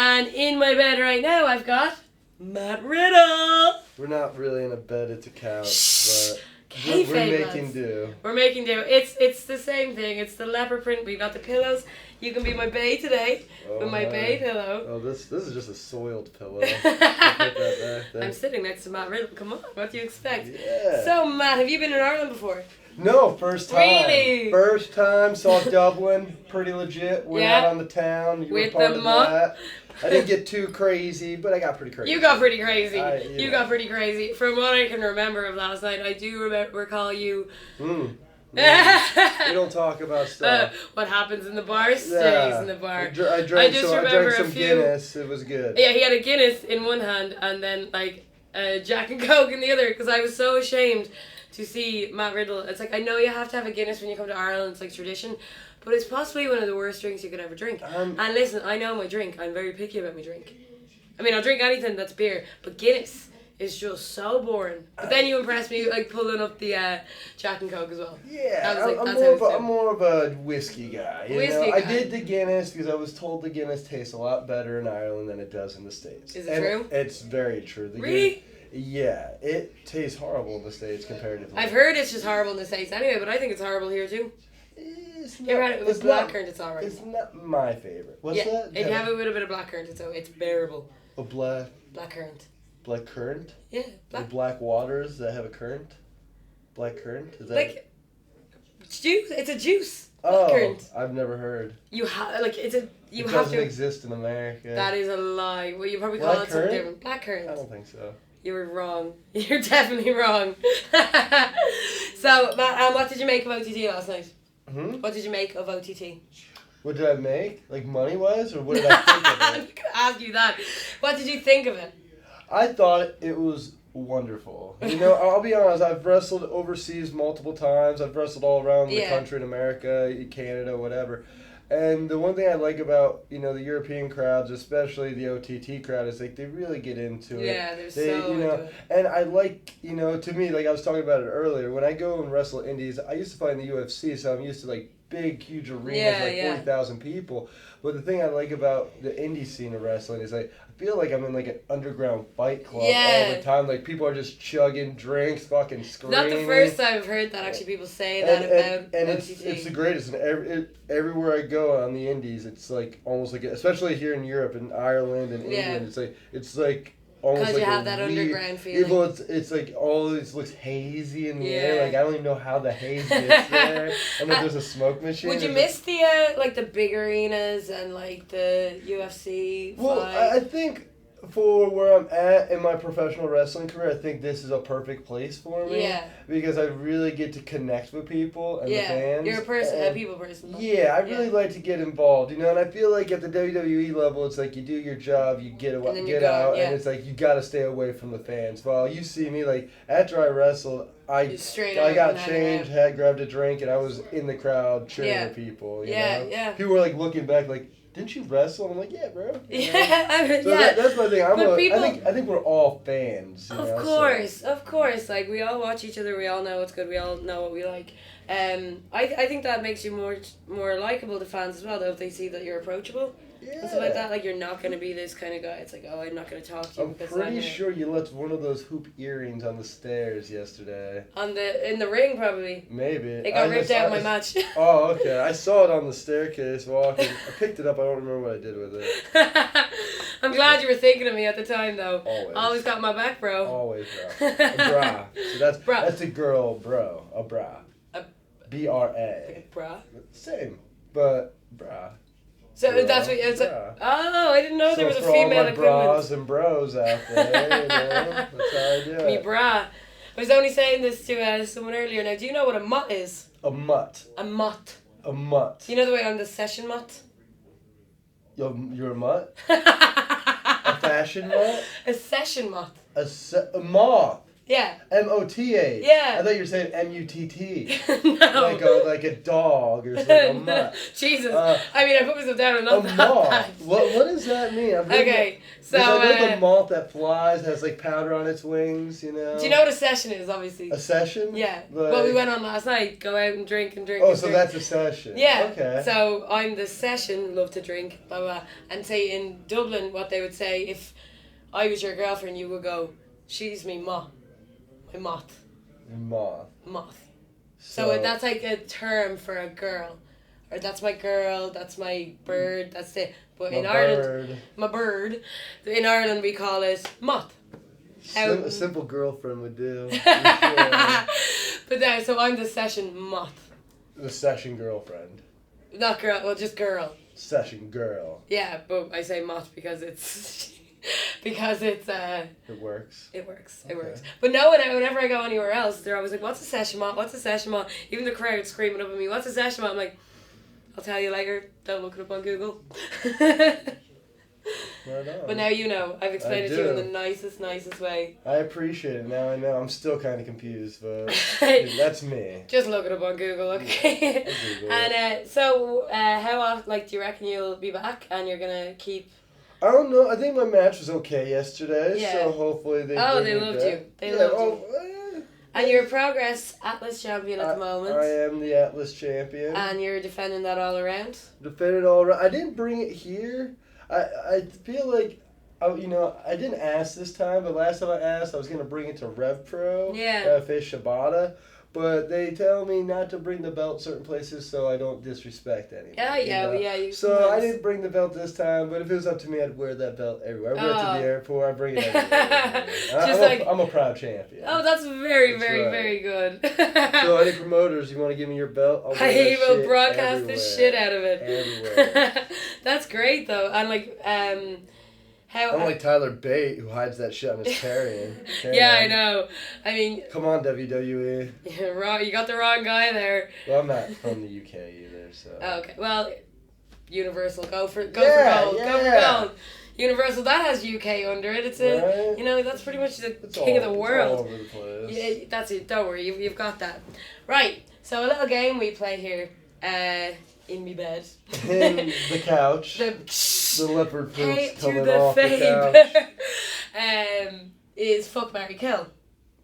And in my bed right now, I've got Matt Riddle. We're not really in a bed, it's a couch, but we're making do. We're making do. It's the same thing. It's the leopard print. We've got the pillows. You can be my bae today with my bae pillow. Oh, this is just a soiled pillow. I'm sitting next to Matt Riddle. Come on, what do you expect? Yeah. So, Matt, have you been in Ireland before? No, first time. Really? First time, saw Dublin, pretty legit. Went out on the town. You with were part the of mutt. that. I didn't get too crazy, but I got pretty crazy. You got pretty crazy. You got pretty crazy. From what I can remember of last night, I do recall you. We don't talk about stuff. What happens in the bar stays in the bar. I drank some Guinness. It was good. Yeah, he had a Guinness in one hand and then like Jack and Coke in the other because I was so ashamed to see Matt Riddle. It's like, I know you have to have a Guinness when you come to Ireland. It's like tradition. But it's possibly one of the worst drinks you could ever drink. And listen, I know my drink. I'm very picky about my drink. I mean, I'll drink anything that's beer. But Guinness is just so boring. But then you impressed me like pulling up the Jack and Coke as well. Yeah, I'm more of a whiskey guy. I did the Guinness because I was told the Guinness tastes a lot better in Ireland than it does in the States. Is it true? It's very true. Really? Yeah, it tastes horrible in the States comparatively. I've heard it's just horrible in the States anyway, but I think it's horrible here too. It's with blackcurrant, it's alright. It's not my favorite. What's that? If you have it with a bit of blackcurrant, it's bearable. A blackcurrant. Black currant? Yeah. Black waters that have a current? Black currant? Is that like juice? It's a juice. Blackcurrant. I've never heard. It doesn't exist in America. That is a lie. Well, you probably call it something different. Blackcurrant. I don't think so. You were wrong. You're definitely wrong. So, Matt, what did you make of OTT last night? What did you make of OTT? What did I make? Like money-wise? Or what did I think of it? I'm going to ask you that. What did you think of it? I thought it was wonderful. I'll be honest, I've wrestled overseas multiple times. I've wrestled all around the country in America, Canada, whatever. And the one thing I like about, the European crowds, especially the OTT crowd, is like they really get into it. Yeah, they're so into it. And I like, to me, like I was talking about it earlier, when I go and wrestle indies, I used to fight in the UFC, so I'm used to like big, huge arenas, 40,000 people. But the thing I like about the indie scene of wrestling is I feel like I'm in like an underground fight club all the time. Like people are just chugging drinks, fucking screaming. Not the first time I've heard that actually people say that about and OTT. it's the greatest. And everywhere I go on the indies, it's like almost like, especially here in Europe and Ireland and England, it's like almost like you have that underground feeling. Even it's like all this looks hazy in the air. Like I don't even know how the haze gets there. I don't know if there's a smoke machine. Would you miss the like the big arenas and like the UFC? Well, I think for where I'm at in my professional wrestling career, I think this is a perfect place for me. Yeah. Because I really get to connect with people and the fans. You're a people person. Yeah, I really like to get involved, and I feel like at the WWE level, it's like you do your job, you get out, and it's like you got to stay away from the fans. Well, you see me, like, after I wrestled, I got changed, grabbed a drink, and I was in the crowd cheering for people. You know? People were like looking back, like, didn't you wrestle? I'm like, yeah, bro. That's my thing. I think we're all fans. Of course. Like, we all watch each other. We all know what's good. We all know what we like. I think that makes you more likable to fans as well, though, if they see that you're approachable. And stuff like that. Like, you're not going to be this kind of guy. It's like, oh, I'm not going to talk to you. I'm pretty sure you left one of those hoop earrings on the stairs yesterday. In the ring, probably. Maybe. It got ripped out in my match. Oh, okay. I saw it on the staircase walking. I picked it up. I don't remember what I did with it. I'm glad you were thinking of me at the time, though. Always got my back, bro. Always, bro. A bra. So that's a girl, bro. A bra. BRA. Like a bra? Same, but bra. So that's what it's like. Oh, I didn't know there was a female equivalent. Bras and bros out there, that's how I do it. Me bra. I was only saying this to someone earlier. Now, do you know what a mutt is? A mutt. A mutt. A mutt. You know the way I'm the session mutt? You're a mutt? A fashion mutt? A session mutt. A moth. Yeah. M-O-T-H. Yeah. I thought you were saying M-U-T-T. No. Like a dog or something. A mutt. Jesus. I mean, I put myself down and not that moth. bad. What does that mean? Okay, so... I know the moth that flies has, like, powder on its wings, you know? Do you know what a session is, obviously? A session? Yeah. Like... Well, we went on last night. Go out and drink and drink Oh, and so drink. that's a session. Yeah. Okay. So I'm the session, love to drink, blah, blah. And say in Dublin, what they would say, if I was your girlfriend, you would go, she's me moth. My moth. Moth. So that's like a term for a girl. Or that's my girl, that's my bird, that's it. But in Ireland, my bird. In Ireland, we call it moth. A simple girlfriend would do. But then, so I'm the session moth. The session girlfriend. Not girl, well, just girl. Session girl. Yeah, but I say moth because it's... because it's It works. It works. But no, whenever I go anywhere else, they're always like, "What's a session moth? What's a session moth?" Even the crowd screaming up at me, "What's a session moth?" I'm like, "I'll tell you later. Don't look it up on Google." Right on. But now you know. I've explained it to you in the nicest way. I appreciate it. Now I know. I'm still kind of confused, but that's me. Just look it up on Google, okay? And so, how often? Like, do you reckon you'll be back and you're gonna keep? I don't know. I think my match was okay yesterday, yeah. So hopefully they. Oh, they loved you. They loved you. And you're a Progress Atlas champion at the moment. I am the Atlas champion. And you're defending that all around. Defended all around. I didn't bring it here. I feel like, I didn't ask this time, but last time I asked, I was going to bring it to Rev Pro. Yeah. Face Shibata. But they tell me not to bring the belt certain places so I don't disrespect anyone. Yeah. So I didn't bring the belt this time, but if it was up to me, I'd wear that belt everywhere. I wear it to the airport, I bring it everywhere. I'm a proud champion. Oh, that's very good. So any promoters, you want to give me your belt? I will broadcast the shit out of it. Everywhere. That's great, though. And, like, I'm like Tyler Bate, who hides that shit on his carrying. Yeah, I know. I mean... Come on, WWE. You got the wrong guy there. Well, I'm not from the UK either, so... Oh, okay. Well, Universal. Go for gold. Go for gold. Universal, that has UK under it. It's a... Right? That's pretty much the king of the world. It's all over the place. Yeah, that's it. Don't worry. You've got that. Right. So, a little game we play here. In me bed. In the couch. The leopard poop's coming off the couch. Is fuck, marry, kill.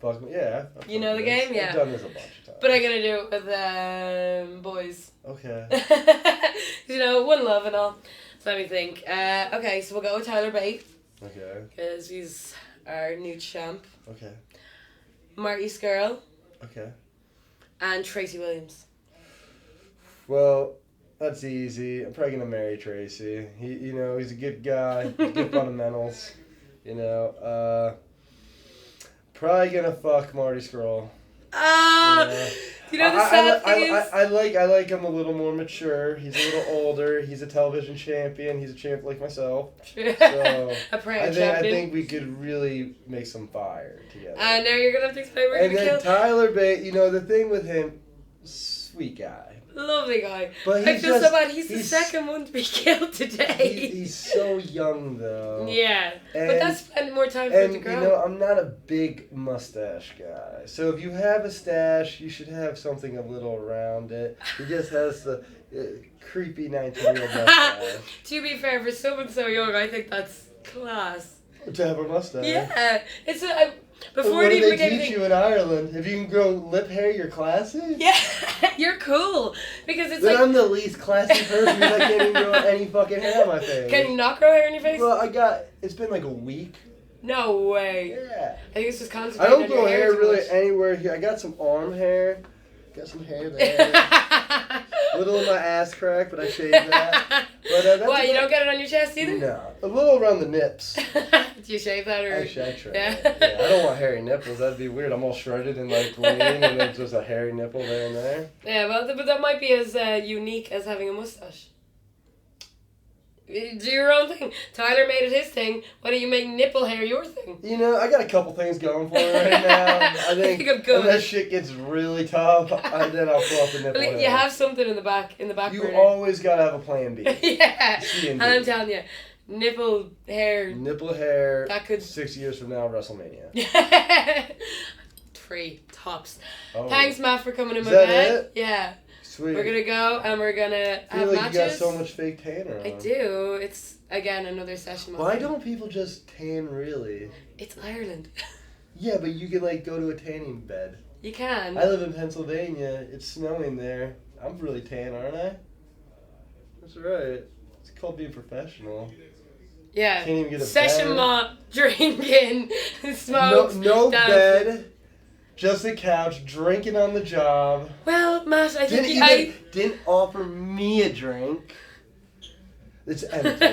Fuck, yeah. You know the game? Yeah. I've done this a bunch of times. But I'm going to do it with boys. Okay. One love and all. So let me think. Okay, so we'll go with Tyler Bate. Okay. Because he's our new champ. Okay. Marty Skrull. Okay. And Tracy Williams. Well, that's easy. I'm probably gonna marry Tracy. He's a good guy. Good fundamentals. Probably gonna fuck Marty Skrull. You know the sad thing is... I like him a little more mature. He's a little older. He's a television champion. He's a champ like myself. So I think we could really make some fire together. I know you're gonna have to explain where you're gonna kill. Tyler Bate, the thing with him, sweet guy. Lovely guy. But I feel so bad. He's the second one to be killed today. He's so young, though. Yeah. But that's spending more time for him to grow. I'm not a big mustache guy. So if you have a stash, you should have something a little around it. He just has the creepy 19-year-old mustache. To be fair, for someone so young, I think that's class. To have a mustache. Yeah. It's before what it do even they teach you in Ireland? If you can grow lip hair, you're classy? Yeah, you're cool. Because it's I'm the least classy person because I can't even grow any fucking hair on my face. Can you not grow hair on your face? Well, it's been like a week. No way. Yeah. I think it's just concentrated I don't grow hair really anywhere here. I got some arm hair. Got some hair there. A little in my ass crack, but I shaved that. But, what, you don't get it on your chest either? No. A little around the nips. Do you shave that or? Actually, I try. Yeah, I don't want hairy nipples. That'd be weird. I'm all shredded and like lean, and then just a hairy nipple there and there. Yeah, well, but that might be as unique as having a mustache. Do your own thing. Tyler made it his thing. Why don't you make nipple hair your thing? I got a couple things going for it right now. I think I'm good. When that shit gets really tough, then I'll pull up the nipple hair. You have something in the back You burner. always gotta have a plan B. Yeah. C and I'm telling you, nipple hair. Nipple hair. That could 6 years from now, WrestleMania. 3 tops. Oh. Thanks, Matt, for coming in my that bed. It? Yeah. Sweet. We're gonna go and we're gonna I feel have like matches. you got so much fake tan around. I do. It's again another session. Why don't people just tan really? It's Ireland. Yeah, but you can like go to a tanning bed. You can. I live in Pennsylvania. It's snowing there. I'm really tan, aren't I? That's right. It's called being professional. Yeah. Can't even get a session bed. mop, drinking, smoke. No dancing. bed. Just a couch, drinking on the job. Well, Matt, I think Didn't offer me a drink. It's empty.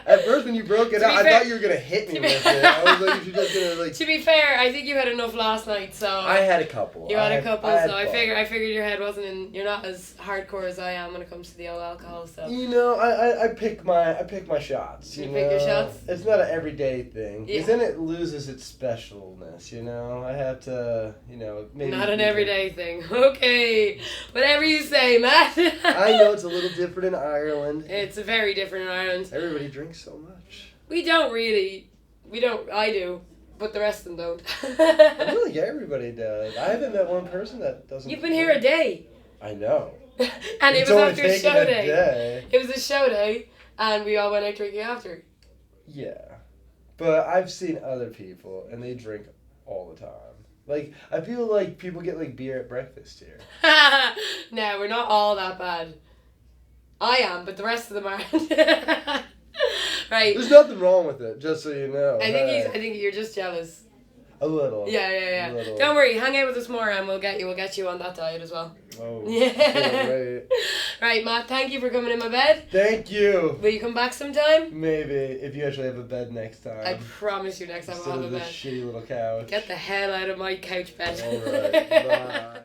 At first, when you broke it out, I thought you were gonna hit me with it. I was like, you're just gonna like. To be fair, I think you had enough last night, so. I had a couple. You had a couple, so I figured figured your head wasn't in. You're not as hardcore as I am when it comes to the old alcohol. So. You know, I pick my shots. You pick your shots. It's not an everyday thing. Yeah. Because then it loses its specialness. You know, I have to. You know, maybe. Not an everyday thing. Okay, whatever you say, Matt. I know it's a little different in Ireland. It's very different in Ireland. Everybody drinks so much. We don't really. We don't. I do, but the rest of them don't. I feel like everybody does. I haven't met one person that doesn't. You've been here a day. I know. And It's it was only after a taken show a day. day. It was a show day, and we all went out drinking after. Yeah, but I've seen other people, and they drink all the time. Like, I feel like people get, like, beer at breakfast here. No, we're not all that bad. I am, but the rest of them aren't. Right. There's nothing wrong with it, just so you know. I think you're just jealous. A little. Yeah. A little. Don't worry, hang out with us more and we'll get you on that diet as well. Oh, Yeah. Right, Matt, thank you for coming in my bed. Thank you. Will you come back sometime? Maybe, if you actually have a bed next time. I promise you next time Instead I'll of have a this bed. shitty little couch. Get the hell out of my couch bed. Alright, bye.